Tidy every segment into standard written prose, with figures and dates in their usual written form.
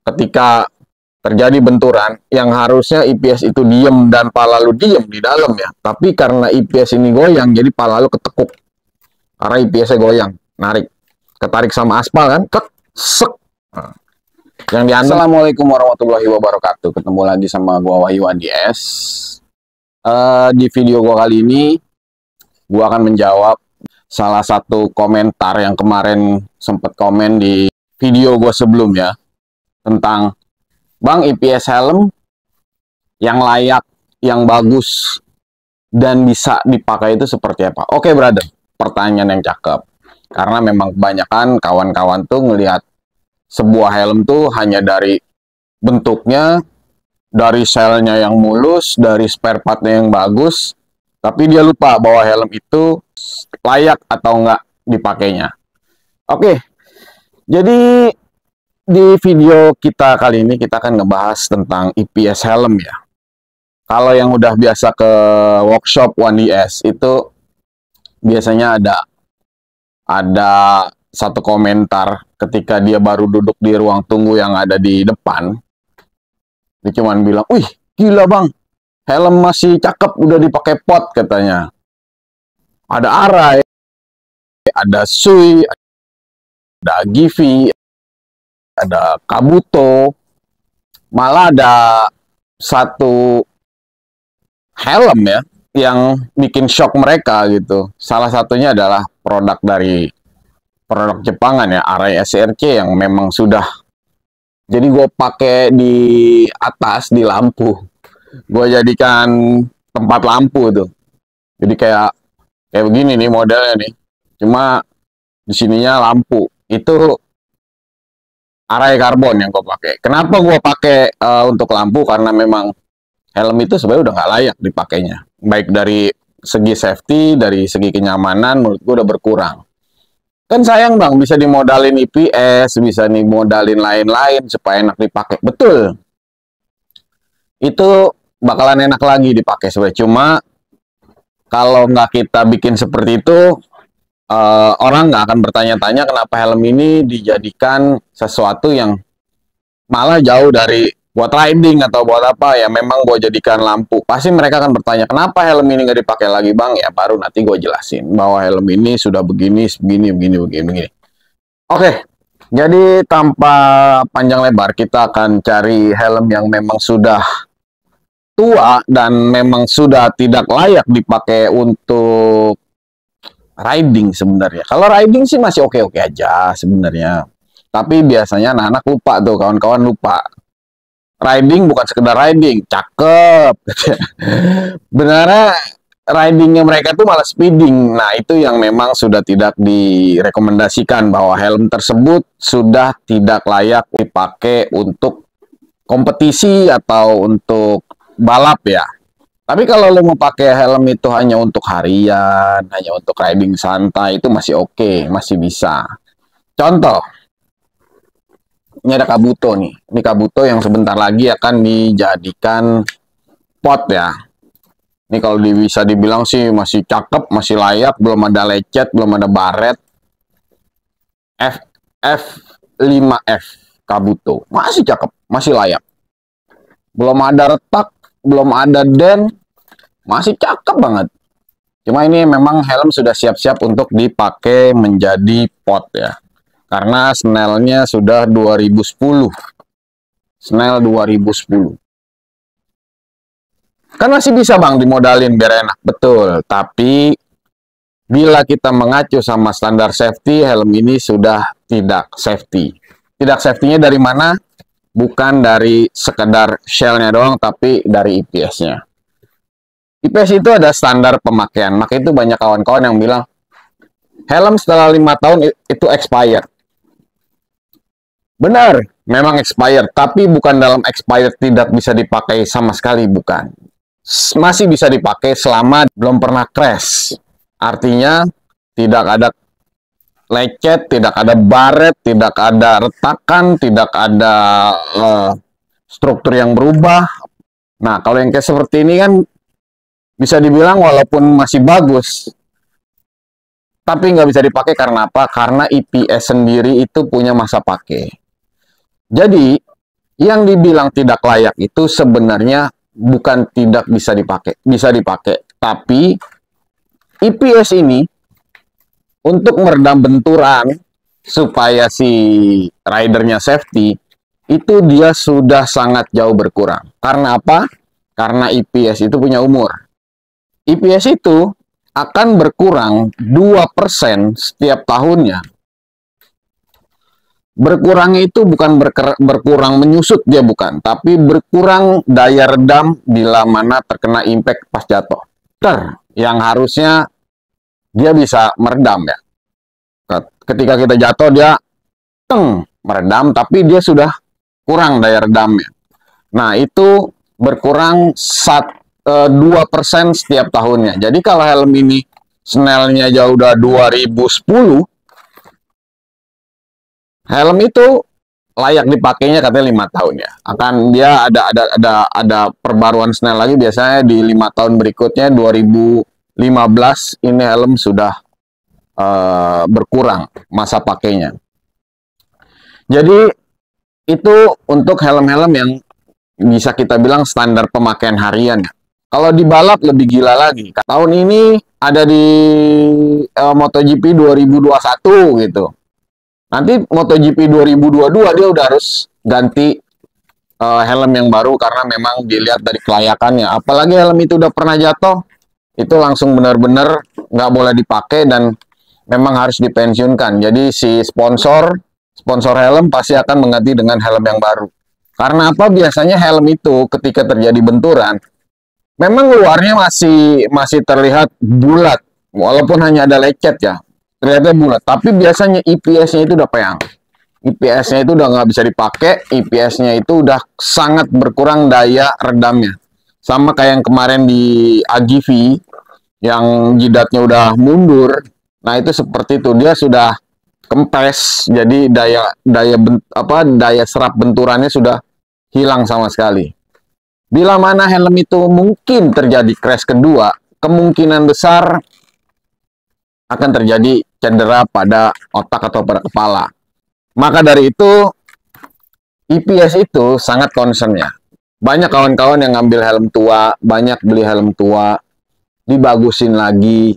ketika terjadi benturan, yang harusnya IPS itu diem dan pala lu diem di dalam ya. Tapi karena IPS ini goyang, jadi pala lu ketekuk. Karena IPS-nya goyang, narik. Ketarik sama aspal kan, sek. Nah, yang diandung. Assalamualaikum warahmatullahi wabarakatuh. Ketemu lagi sama gua Wahyu Andies. Di video gua kali ini, gua akan menjawab salah satu komentar yang kemarin sempat komen di video gua sebelumnya tentang Bang, IPS helm yang layak, yang bagus, dan bisa dipakai itu seperti apa? Oke, brother, pertanyaan yang cakep. Karena memang kebanyakan kawan-kawan tuh ngelihat sebuah helm tuh hanya dari bentuknya, dari selnya yang mulus, dari spare partnya yang bagus, tapi dia lupa bahwa helm itu layak atau enggak dipakainya. Oke, jadi di video kita kali ini kita akan ngebahas tentang IPS helm ya. Kalau yang udah biasa ke workshop 1DS itu biasanya ada satu komentar ketika dia baru duduk di ruang tunggu yang ada di depan. Dia cuman bilang, "Wih, gila bang, helm masih cakep, udah dipakai pot," katanya. Ada Arai, ada Sui, ada Givi, ada Kabuto, malah ada satu helm ya yang bikin shock mereka gitu. Salah satunya adalah produk Jepangan ya, Arai SRC yang memang sudah. Jadi gue pakai di atas di lampu, gue jadikan tempat lampu tuh. Jadi kayak begini nih modelnya nih. Cuma di sininya lampu. Itu Arai karbon yang gue pakai. Kenapa gue pakai untuk lampu? Karena memang helm itu sebenarnya udah nggak layak dipakainya. Baik dari segi safety, dari segi kenyamanan, menurut gue udah berkurang. Kan sayang bang, bisa dimodalin IPS, bisa dimodalin lain-lain supaya enak dipakai. Betul. Itu bakalan enak lagi dipakai sebenarnya. Cuma kalau nggak kita bikin seperti itu, orang nggak akan bertanya-tanya kenapa helm ini dijadikan sesuatu yang malah jauh dari buat riding atau buat apa ya. Memang gue jadikan lampu, pasti mereka akan bertanya kenapa helm ini nggak dipakai lagi bang. Ya baru nanti gue jelasin bahwa helm ini sudah begini. Oke, jadi tanpa panjang lebar kita akan cari helm yang memang sudah tua dan memang sudah tidak layak dipakai untuk riding sebenarnya. Kalau riding sih masih oke-oke aja sebenarnya. Tapi biasanya anak-anak lupa tuh, kawan-kawan lupa. Riding bukan sekedar riding, cakep. Benernya ridingnya mereka tuh malah speeding. Nah, itu yang memang sudah tidak direkomendasikan, bahwa helm tersebut sudah tidak layak dipakai untuk kompetisi atau untuk balap ya. Tapi kalau lo mau pakai helm itu hanya untuk harian, hanya untuk riding santai, itu masih oke, masih bisa. Contoh, ini ada Kabuto nih. Ini Kabuto yang sebentar lagi akan dijadikan pot ya. Ini kalau bisa dibilang sih masih cakep, masih layak, belum ada lecet, belum ada baret. F5F Kabuto, masih cakep, masih layak. Belum ada retak, belum ada dent, masih cakep banget. Cuma ini memang helm sudah siap-siap untuk dipakai menjadi pot ya. Karena snellnya sudah 2010. Snell 2010. Kan masih bisa bang dimodalin biar enak. Betul. Tapi bila kita mengacu sama standar safety, helm ini sudah tidak safety. Tidak safety-nya dari mana? Bukan dari sekedar shell-nya doang, tapi dari IPS-nya. IPS itu ada standar pemakaian. Maka itu banyak kawan-kawan yang bilang, helm setelah 5 tahun itu expired. Benar, memang expired. Tapi bukan dalam expired tidak bisa dipakai sama sekali, bukan. Masih bisa dipakai selama belum pernah crash. Artinya, tidak ada lecet, tidak ada baret, tidak ada retakan, tidak ada struktur yang berubah. Nah, kalau yang kayak seperti ini kan bisa dibilang walaupun masih bagus, tapi nggak bisa dipakai karena apa? Karena IPS sendiri itu punya masa pakai. Jadi, Yang dibilang tidak layak itu sebenarnya bukan tidak bisa dipakai, bisa dipakai. Tapi EPS ini untuk meredam benturan supaya si ridernya safety, itu dia sudah sangat jauh berkurang. Karena apa? Karena EPS itu punya umur. EPS itu akan berkurang 2% setiap tahunnya. Berkurangnya itu bukan berkurang menyusut, dia bukan, tapi berkurang daya redam bila mana terkena impact pas jatuh. Yang harusnya dia bisa meredam ya. Ketika kita jatuh dia meredam, tapi dia sudah kurang daya redamnya. Nah, itu berkurang 2% setiap tahunnya. Jadi kalau helm ini Snell-nya aja udah 2010, helm itu layak dipakainya katanya 5 tahun ya. Akan dia ada perbaruan Snell lagi, biasanya di 5 tahun berikutnya 2015 ini helm sudah berkurang masa pakainya. Jadi itu untuk helm-helm yang bisa kita bilang standar pemakaian harian. Kalau di balap lebih gila lagi. Tahun ini ada di MotoGP 2021 gitu. Nanti MotoGP 2022 dia udah harus ganti helm yang baru karena memang dilihat dari kelayakannya. Apalagi helm itu udah pernah jatuh, itu langsung benar-benar nggak boleh dipakai dan memang harus dipensiunkan. Jadi si sponsor helm pasti akan mengganti dengan helm yang baru. Karena apa? Biasanya helm itu ketika terjadi benturan, memang luarnya masih terlihat bulat, walaupun hanya ada lecet ya, terlihatnya bulat. Tapi biasanya EPS-nya itu udah peyang. EPS-nya itu udah nggak bisa dipakai, EPS-nya itu udah sangat berkurang daya redamnya. Sama kayak yang kemarin di AGV, yang jidatnya udah mundur. Nah, itu seperti itu, dia sudah kempes, jadi daya serap benturannya sudah hilang sama sekali. Bila mana helm itu mungkin terjadi crash kedua, kemungkinan besar akan terjadi cedera pada otak atau pada kepala. Maka dari itu, EPS itu sangat concern ya. Banyak kawan-kawan yang ngambil helm tua, banyak beli helm tua, dibagusin lagi.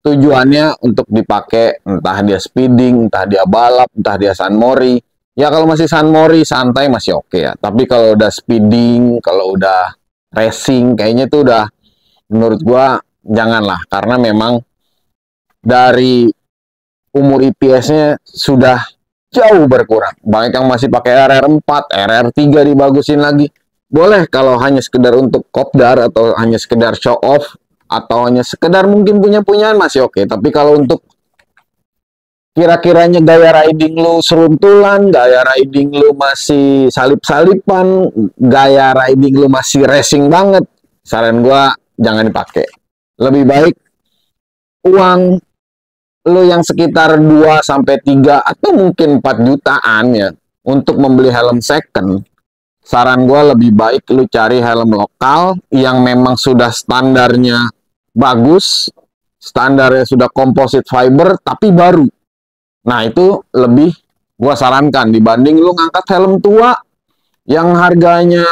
Tujuannya untuk dipakai, entah dia speeding, entah dia balap, entah dia San Mori. Ya kalau masih San Mori, santai masih oke ya. Tapi kalau udah speeding, kalau udah racing, kayaknya itu udah, menurut gua, janganlah. Karena memang dari umur EPS-nya sudah jauh berkurang. Banyak yang masih pakai RR4, RR3 dibagusin lagi. Boleh kalau hanya sekedar untuk kopdar atau hanya sekedar show off, atau hanya sekedar mungkin punya-punyaan masih oke. Tapi kalau untuk kira-kiranya gaya riding lu seruntulan, gaya riding lu masih salip-salipan, gaya riding lu masih racing banget, saran gua jangan dipakai. Lebih baik uang lu yang sekitar 2-3 atau mungkin 4 jutaan ya untuk membeli helm second. Saran gua lebih baik lu cari helm lokal yang memang sudah standarnya bagus, standarnya sudah composite fiber tapi baru. Nah, itu lebih gua sarankan dibanding lu ngangkat helm tua yang harganya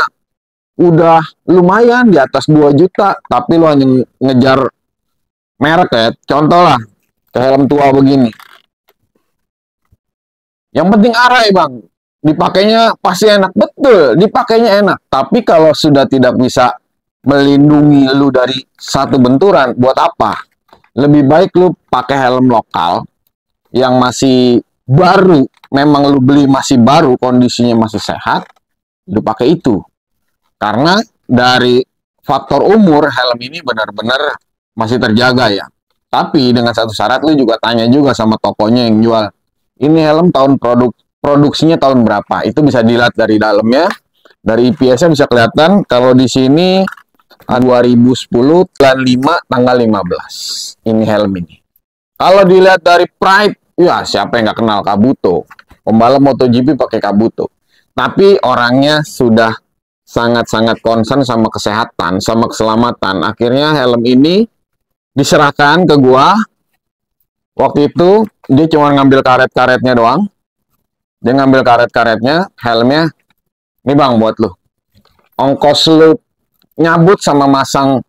udah lumayan di atas 2 juta tapi lu hanya ngejar merek ya. Contoh lah ke helm tua begini. Yang penting arai, Bang. Dipakainya pasti enak, betul, dipakainya enak. Tapi kalau sudah tidak bisa melindungi lu dari satu benturan, buat apa? Lebih baik lu pakai helm lokal yang masih baru, memang lu beli masih baru, kondisinya masih sehat, lu pakai itu. Karena dari faktor umur, helm ini benar-benar masih terjaga ya. Tapi dengan satu syarat, lu juga tanya juga sama tokonya yang jual. Ini helm tahun produksinya tahun berapa? Itu bisa dilihat dari dalamnya. Dari EPS-nya bisa kelihatan. Kalau di sini 2010 bulan 5 tanggal 15 ini helm ini. Kalau dilihat dari Pride, ya siapa yang nggak kenal Kabuto, pembalap MotoGP pakai Kabuto. Tapi orangnya sudah sangat-sangat concern sama kesehatan, sama keselamatan. Akhirnya helm ini diserahkan ke gua. Waktu itu dia cuma ngambil karet-karetnya doang. Dia ngambil karet-karetnya, helmnya Ini bang buat lu. Ongkos lu nyabut sama masang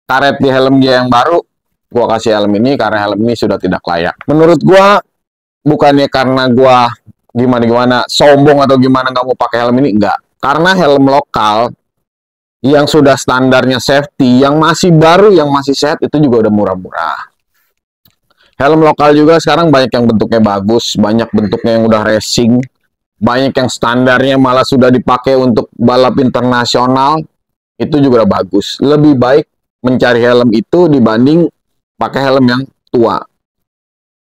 karet di helm dia yang baru, gua kasih helm ini karena helm ini sudah tidak layak. Menurut gua, bukannya karena gua gimana-gimana sombong atau gimana nggak mau pakai helm ini, enggak. Karena helm lokal yang sudah standarnya safety, yang masih baru, yang masih sehat itu juga udah murah-murah. Helm lokal juga sekarang banyak yang bentuknya bagus, banyak bentuknya yang udah racing, banyak yang standarnya malah sudah dipakai untuk balap internasional, itu juga udah bagus. Lebih baik mencari helm itu dibanding pakai helm yang tua.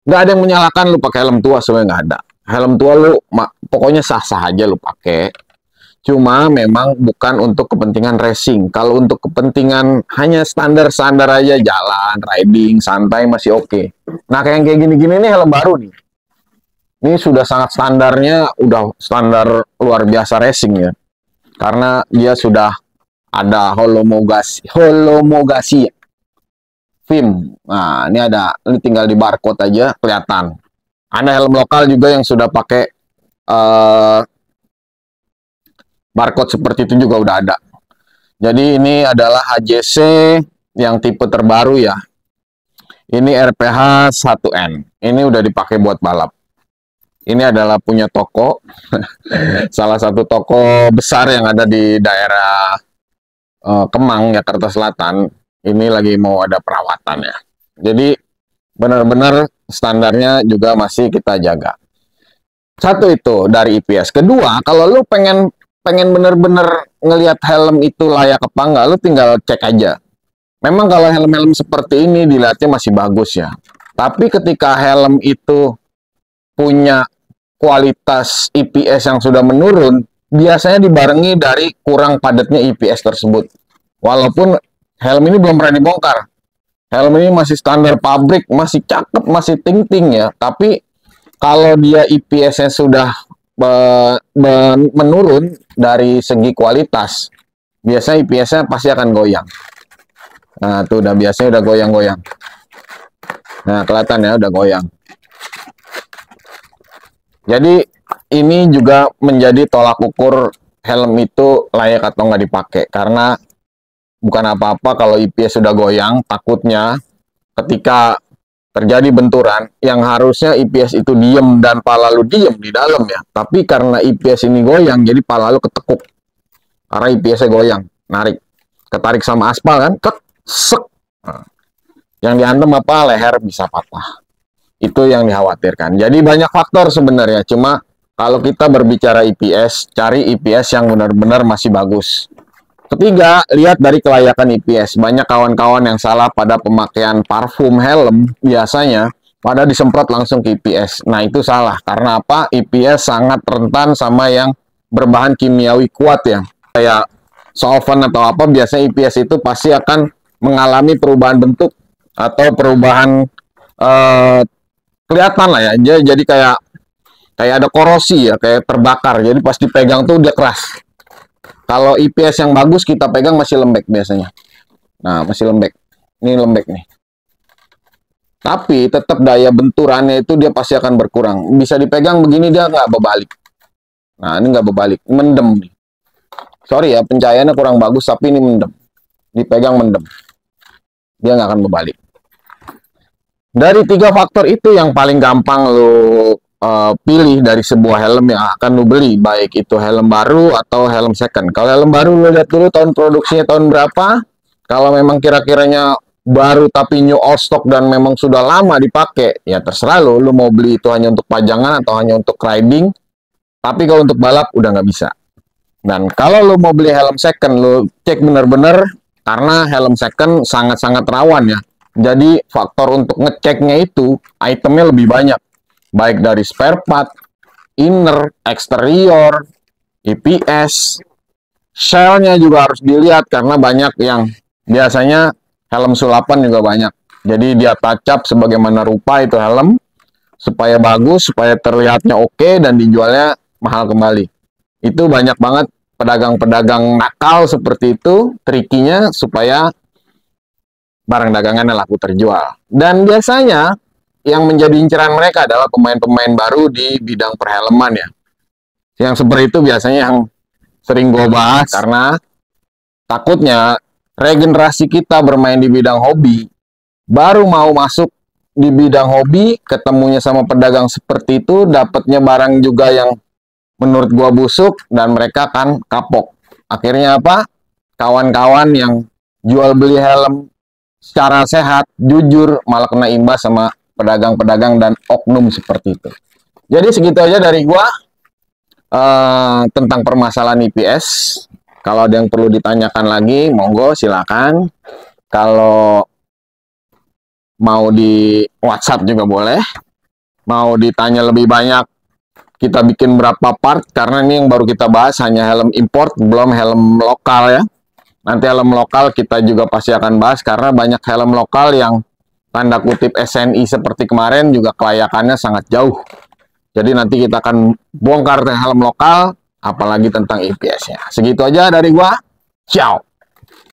Nggak ada yang menyalahkan lu pakai helm tua, sebenarnya nggak ada. Helm tua lu pokoknya sah-sah aja lu pakai. Cuma memang bukan untuk kepentingan racing. Kalau untuk kepentingan hanya standar-standar aja, jalan, riding, santai masih oke. Nah, kayak gini-gini nih helm baru nih. Ini sudah sangat standarnya, udah standar luar biasa racing ya. Karena dia sudah ada homologasi film. Nah, ini ada, ini tinggal di barcode aja kelihatan. Ada helm lokal juga yang sudah pakai barcode seperti itu juga udah ada. Jadi ini adalah HJC yang tipe terbaru ya. Ini RPH 1N. Ini udah dipakai buat balap. Ini adalah punya toko. Salah satu toko besar yang ada di daerah Kemang, Jakarta Selatan. Ini lagi mau ada perawatan ya. Jadi benar-benar standarnya juga masih kita jaga. Satu itu dari IPS. Kedua, kalau lu pengen bener-bener ngelihat helm itu layak apa enggak, lu tinggal cek aja. Memang kalau helm-helm seperti ini dilihatnya masih bagus ya. Tapi ketika helm itu punya kualitas IPS yang sudah menurun, biasanya dibarengi dari kurang padatnya IPS tersebut. Walaupun helm ini belum pernah dibongkar. Helm ini masih standar pabrik, masih cakep, masih ting-ting ya. Tapi kalau dia IPS-nya sudah menurun dari segi kualitas, biasanya IPS-nya pasti akan goyang. Nah, tuh udah biasanya udah goyang-goyang. Nah, kelihatan ya udah goyang. Jadi ini juga menjadi tolak ukur helm itu layak atau nggak dipakai. Karena bukan apa-apa kalau IPS sudah goyang, takutnya ketika terjadi benturan, yang harusnya IPS itu diem dan pala lu diem di dalam ya. Tapi karena IPS ini goyang, jadi pala lu ketekuk. Karena IPS-nya goyang, narik. Ketarik sama aspal kan, sek. Nah, yang dihantam apa? Leher bisa patah. Itu yang dikhawatirkan. Jadi banyak faktor sebenarnya. Cuma kalau kita berbicara IPS, cari IPS yang benar-benar masih bagus. Ketiga, lihat dari kelayakan IPS. Banyak kawan-kawan yang salah pada pemakaian parfum helm, biasanya pada disemprot langsung ke IPS. Nah, itu salah. Karena apa? IPS sangat rentan sama yang berbahan kimiawi kuat ya. Kayak solvent atau apa, biasanya IPS itu pasti akan mengalami perubahan bentuk atau perubahan kelihatan lah ya. Jadi kayak ada korosi ya, kayak terbakar. Jadi pas dipegang tuh dia keras. Kalau IPS yang bagus kita pegang masih lembek biasanya. Nah, masih lembek. Ini lembek nih. Tapi tetap daya benturannya itu dia pasti akan berkurang. Bisa dipegang begini dia nggak berbalik. Nah, ini nggak berbalik. Mendem nih. Sorry ya, pencahayaannya kurang bagus, tapi ini mendem. Dipegang mendem. Dia nggak akan berbalik. Dari 3 faktor itu yang paling gampang lo pilih dari sebuah helm yang akan lu beli, baik itu helm baru atau helm second. Kalau helm baru lu lihat dulu tahun produksinya tahun berapa. Kalau memang kira-kiranya baru tapi new old stock dan memang sudah lama dipakai, ya terserah lu mau beli itu hanya untuk pajangan atau hanya untuk riding. Tapi kalau untuk balap udah nggak bisa. Dan kalau lu mau beli helm second, lu cek bener-bener karena helm second sangat-sangat rawan ya. Jadi faktor untuk ngeceknya itu itemnya lebih banyak. Baik dari spare part, inner, eksterior, IPS, shell-nya juga harus dilihat karena banyak yang biasanya helm sulapan juga banyak. Jadi dia touch up sebagaimana rupa itu helm supaya bagus, supaya terlihatnya oke dan dijualnya mahal kembali. Itu banyak banget pedagang-pedagang nakal seperti itu, trikinya supaya barang dagangannya laku terjual. Dan biasanya yang menjadi inceran mereka adalah pemain-pemain baru di bidang perhelman ya. Yang seperti itu biasanya yang sering gue bahas karena takutnya regenerasi kita bermain di bidang hobi baru mau masuk di bidang hobi, ketemunya sama pedagang seperti itu, dapatnya barang juga yang menurut gua busuk dan mereka kan kapok. Akhirnya apa? Kawan-kawan yang jual beli helm secara sehat, jujur malah kena imbas sama pedagang-pedagang dan oknum seperti itu. Jadi segitu aja dari gua tentang permasalahan IPS. Kalau ada yang perlu ditanyakan lagi, monggo silakan. Kalau mau di WhatsApp juga boleh. Mau ditanya lebih banyak, kita bikin berapa part, karena ini yang baru kita bahas hanya helm import, belum helm lokal ya. Nanti helm lokal kita juga pasti akan bahas, karena banyak helm lokal yang tanda kutip SNI seperti kemarin juga kelayakannya sangat jauh. Jadi nanti kita akan bongkar helm lokal, apalagi tentang IPS-nya. Segitu aja dari gua. Ciao.